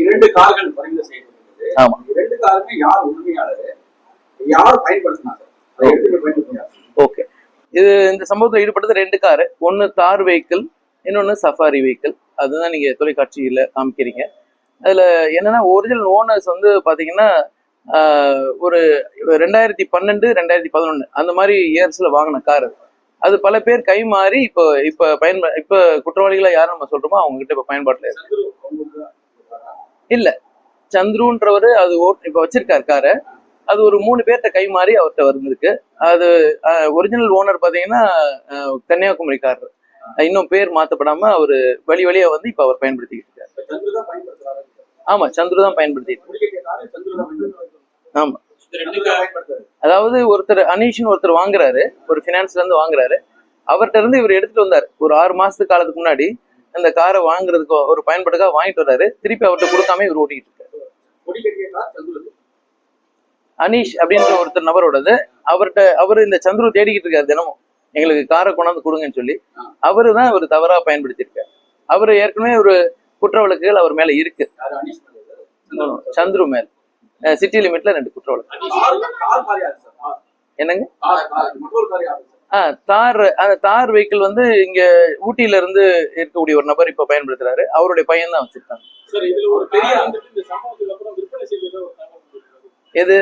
2 கார்கள் பறிமுதல் செய்யப்பட்டது. ஆமா. 2 காருமே யார் உரிமையாளர், யார் பயன்படுத்தினாங்க, அதை எடுத்து பயன்படுத்தினாங்க. ஓகே, இது இந்த சம்பவத்தில் ஈடுபட்டது 2 காரு. ஒன்னு தார் வெஹிக்கிள், இன்னொன்னு சஃபாரி வெஹிக்கிள். அதுதான் நீங்க தொலைக்காட்சியில காமிக்கிறீங்க. அதுல என்னன்னா ஒரிஜினல் ஓனர்ஸ் வந்து பாத்தீங்கன்னா ஒரு 2012 2011 அந்த மாதிரி இயர்ஸ்ல வாங்கின கார். அது பல பேர் கை மாறி இப்ப குற்றவாளிகளா யாரும் நம்ம சொல்றோமோ அவங்க கிட்ட இப்ப பயன்பாட்டுல இருக்கு. இல்ல, சந்துருன்றவரு அது இப்ப வச்சிருக்காரு காரை. அது ஒரு 3 பேர்கிட்ட கை மாறி அவர்கிட்ட வந்திருக்கு. அது ஒரிஜினல் ஓனர் பாத்தீங்கன்னா கன்னியாகுமரி கார். இன்னும் பேர் மாத்தப்படாம அவரு வழியா வந்து இப்ப அவர் பயன்படுத்திக்கிட்டு இருக்காரு. ஆமா, சந்துரு தான் பயன்படுத்திட்டு. ஆமா, அதாவது ஒருத்தர் அனீஷ்னு ஒருத்தர் வாங்குறாரு, ஒரு பினான்ஸ்ல இருந்து வாங்குறாரு. அவர்கிட்ட இருந்து இவர் எடுத்துட்டு வந்தார் ஒரு 6 மாசத்துக்கு காலத்துக்கு முன்னாடி. அந்த காரை வாங்குறதுக்கு ஒரு பயன்பாட்டுக்காக வாங்கிட்டு வர்றாரு. திருப்பி அவர்கிட்ட கொடுக்காம இவர் ஓட்டிட்டு இருக்காரு. அனீஷ் அப்படின்ற ஒருத்தர் நபரோடது. அவரு இந்த சந்துரு தேடிக்கிட்டு இருக்காரு தினமும், எங்களுக்கு காரை கொண்டாந்து கொடுங்கன்னு சொல்லி. அவரு தான் இவர் தவறா பயன்படுத்தியிருக்காரு. அவரு ஏற்கனவே ஒரு குற்ற வழக்குகள் அவர் மேல இருக்கு. சந்துரு மேல சிட்டி லிமிட்ல 2 குற்ற வழக்கு. என்னங்க? தார் வெஹிக்கிள் வந்து இங்க ஊட்டியில இருந்து இருக்கக்கூடிய ஒரு நபர் இப்ப பயன்படுத்துறாரு. அவருடைய பையன் தான் வச்சிருக்காங்க. எது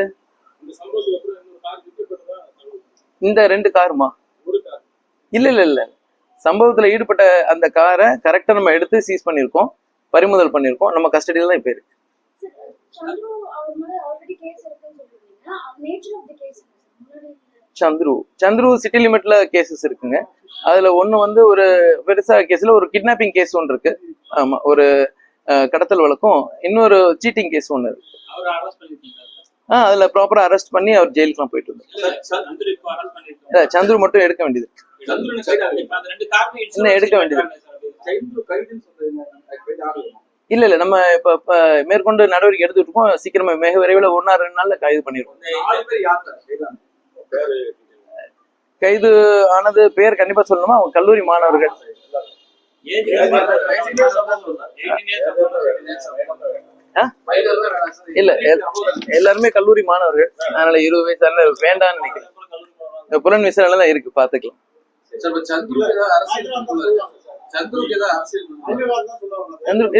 இந்த 2 காருமா? இல்ல, சம்பவத்துல ஈடுபட்ட அந்த காரை கரெக்டா நம்ம எடுத்து சீஸ் பண்ணிருக்கோம், பறிமுதல் பண்ணிருக்கோம். நம்ம கஸ்டடியில தான் இப்ப இருக்கு. சந்துரு சிட்டி லிமிட்ல கேசஸ் இருக்குங்க. அதுல ஒண்ணு வந்து ஒரு பெருசா கேஸ்ல ஒரு கிட்னாப்பிங் கேஸ் ஒன்று இருக்கு. ஆமா, ஒரு கடத்தல் வழக்கம், இன்னொரு சீட்டிங் கேஸ் ஒண்ணு இருக்கு. அதுல ப்ராப்பரா அரெஸ்ட் பண்ணி அவர் ஜெயிலுக்குலாம் போயிட்டு இருந்தார். சந்துரு மட்டும் எடுக்க வேண்டியது, இன்னும் எடுக்க வேண்டியது. இல்ல, நம்ம இப்ப மேற்கொண்டு நடவடிக்கை எடுத்துட்டு இருக்கோம். சீக்கிரமா மிக விரைவில் 1-2 நாள்ல கைது பண்ணிருக்கோம். கைது ஆனது பேர் கண்டிப்பா சொல்லணுமா? அவங்க கல்லூரி மாணவர்கள். இல்ல, எல்லாருமே கல்லூரி மாணவர்கள். அதனால 20 வயசு வேண்டாம்னு நினைக்கிறேன். புலன் விசாரணை தான் இருக்கு, பாத்துக்கலாம்.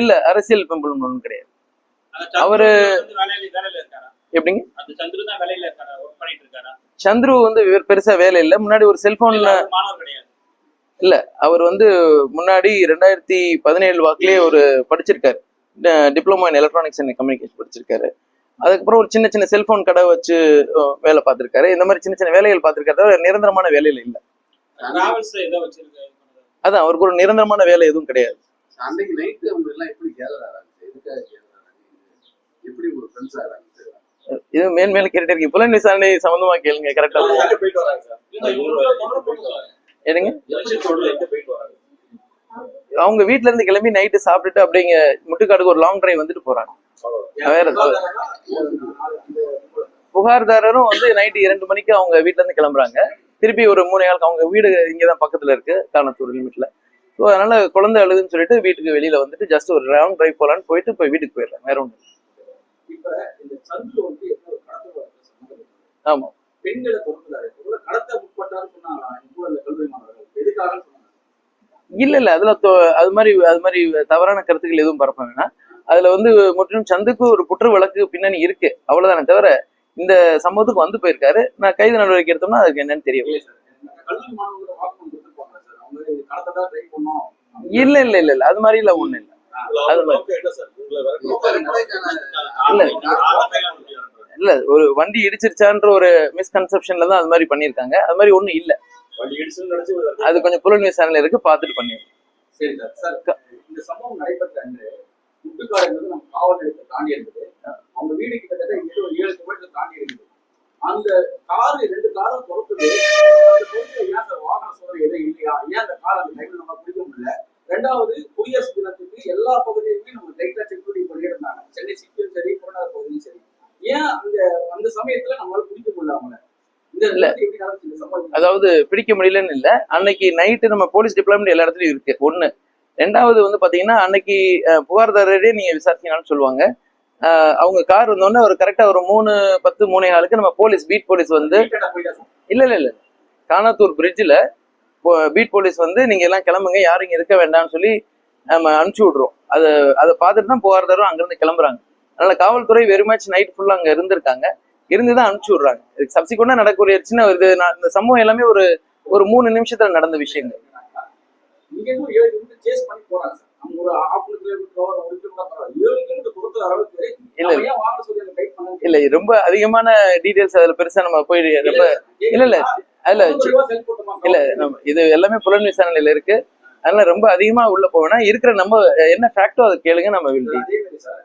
இல்ல, அரசியல் பெம்புலம் ஒண்ணும் கிடையாது. அவரு எப்படிங்க? சந்துரு வந்து பெருசா வேலை இல்ல. முன்னாடி ஒரு செல்போன்ல இல்ல, அவர் வந்து முன்னாடி 2017 வாக்குலயே ஒரு படிச்சிருக்காரு, diploma in electronics and communication படிச்சிருக்காரு. அதுக்கப்புறம் ஒரு சின்ன செல்போன் கடை வச்சு வேலை பார்த்திருக்காரு. இந்த மாதிரி சின்ன வேலைகள் பார்த்திருக்காரு. நிரந்தரமான வேலையில இல்ல. அதான், அவருக்கு ஒரு நிரந்தரமான வேலை எதுவும் கிடையாது. இது மேல கேட்டுட்டே இருக்கீங்க. புலன் விசாரணை சம்பந்தமா கேளுங்க. கரெக்டா எடுங்க. அவங்க வீட்டுல இருந்து கிளம்பி நைட்டு சாப்பிட்டுட்டு அப்படிங்க முட்டுக்காடுக்கு ஒரு லாங் டிரைவ் வந்துட்டு போறாங்க. வேற புகார்தாரரும் வந்து நைட்டு 2 மணிக்கு அவங்க வீட்டுல இருந்து கிளம்புறாங்க. திருப்பி ஒரு 3 நாளுக்கு அவங்க வீடு இங்கதான் பக்கத்துல இருக்கு, காணத்தூர் லிமிட்ல. ஸோ அதனால குழந்தை அழுதுன்னு சொல்லிட்டு வீட்டுக்கு வெளியில வந்துட்டு ஜஸ்ட் ஒரு லாங் டிரைவ் போலான்னு போயிட்டு போய் வீட்டுக்கு போயிடலாம். வேற ஒண்ணு. ஆமா, இல்ல, அதுல அது மாதிரி தவறான கருத்துக்கள் எதுவும் பரப்ப வேணாம். அதுல வந்து முற்றிலும் சந்துக்கு ஒரு குற்ற வழக்கு பின்னணி இருக்கு, அவ்வளவுதானே தவிர இந்த சம்பவத்துக்கு வந்து போயிருக்காரு. நான் கைது நடவடிக்கை எடுத்தோம்னா அதுக்கு என்னன்னு தெரியும். இல்ல, அது மாதிரி இல்ல, ஒண்ணு இல்ல. அது மாதிரி இல்ல, ஒரு வண்டி இடிச்சிருச்சான்ற ஒரு மிஸ்கன்செப்ஷன்ல தான் அது மாதிரி பண்ணிருக்காங்க. அது மாதிரி ஒண்ணும் இல்ல. அது கொஞ்சம் புலன் விசாரணையில இருக்கு, பாத்துட்டு பண்ணிருக்கோம். சரி சார், இந்த சம்பவம் நடைபெற்ற அன்று முட்டுக்காடு என்பது நம்ம காவல் நிலையத்தை தாண்டி இருக்குது. அவங்க வீடு கிட்டத்தட்ட 7 கிலோமீட்டர் தாண்டி இருக்குது. அந்த கார் 2 காரும் பொறுத்தது அந்த பொருட்கள் ஏன் சார் வாகன சோதனை எதுவும் இல்லையா? ஏன் அந்த கார் அந்த டைம்ல நம்ம பிடிக்க முடியல? 2வது, குடியரசு தினத்துக்கு எல்லா பகுதியுமே நம்ம டைட்டா செக்யூரிட்டி பண்ணியிருந்தாங்க. சென்னை சிட்டியும் சரி, புறநகர் பகுதியும் சரி. ஏன் அந்த சமயத்துல நம்மளால பிடிக்க முடியல அவங்கள? அதாவது பிடிக்க முடியலன்னு இல்ல, அன்னைக்கு நைட்டு நம்ம போலீஸ் டிபார்ட்மெண்ட் எல்லா இடத்துலயும் இருக்கு. ஒண்ணு, ரெண்டாவது வந்து பாத்தீங்கன்னா அன்னைக்கு புகார்தாரரே நீங்க விசாரிச்சீங்கன்னு சொல்லுவாங்க. அவங்க கார் வந்தோடனே ஒரு கரெக்டா ஒரு 3:10 3:15 நம்ம போலீஸ் பீட் போலீஸ் வந்து இல்ல கானாத்தூர் பிரிட்ஜில் பீட் போலீஸ் வந்து நீங்க எல்லாம் கிளம்புங்க, யாரும் இங்க இருக்க வேண்டாம்னு சொல்லி நம்ம அனுப்பிச்சு விடுறோம். அதை பார்த்துட்டு தான் புகார்தாரும் அங்கிருந்து கிளம்புறாங்க. அதனால காவல்துறை வெரி மச் நைட் ஃபுல்லா அங்க இருந்திருக்காங்க, இருந்துதான் அனுப்பிச்சு விடுறாங்க. இதுக்கு சப்சிக்வெண்டா நடக்கக்கூடிய சின்ன இந்த சம்பவம் எல்லாமே ஒரு 3 நிமிஷத்துல நடந்த விஷயங்கள். இங்க இருந்து ஒரு 7 கிலோமீட்டர் சேஸ் பண்ணி போறாங்க சார். அவங்க ஒரு 1/2 கிலோமீட்டர் 1 கிலோமீட்டர் 7 கிலோமீட்டர் கொடுத்த அளவுக்கு இல்ல ஏன் வாங்க சொல்லி அந்த கைட் பண்ணாங்க? இல்ல ரொம்ப அதிகமான டீடைல்ஸ் அதுல பெருசா நம்ம போய் ரொம்ப இல்ல அதுல இல்ல இது எல்லாமே புலன் விசாரணையில இருக்கு. அதனால ரொம்ப அதிகமா உள்ள போவேன்னா இருக்கிற நம்ம என்ன ஃபேக்டோ அதை கேளுங்க, நம்ம வில் அதே மாதிரி சார்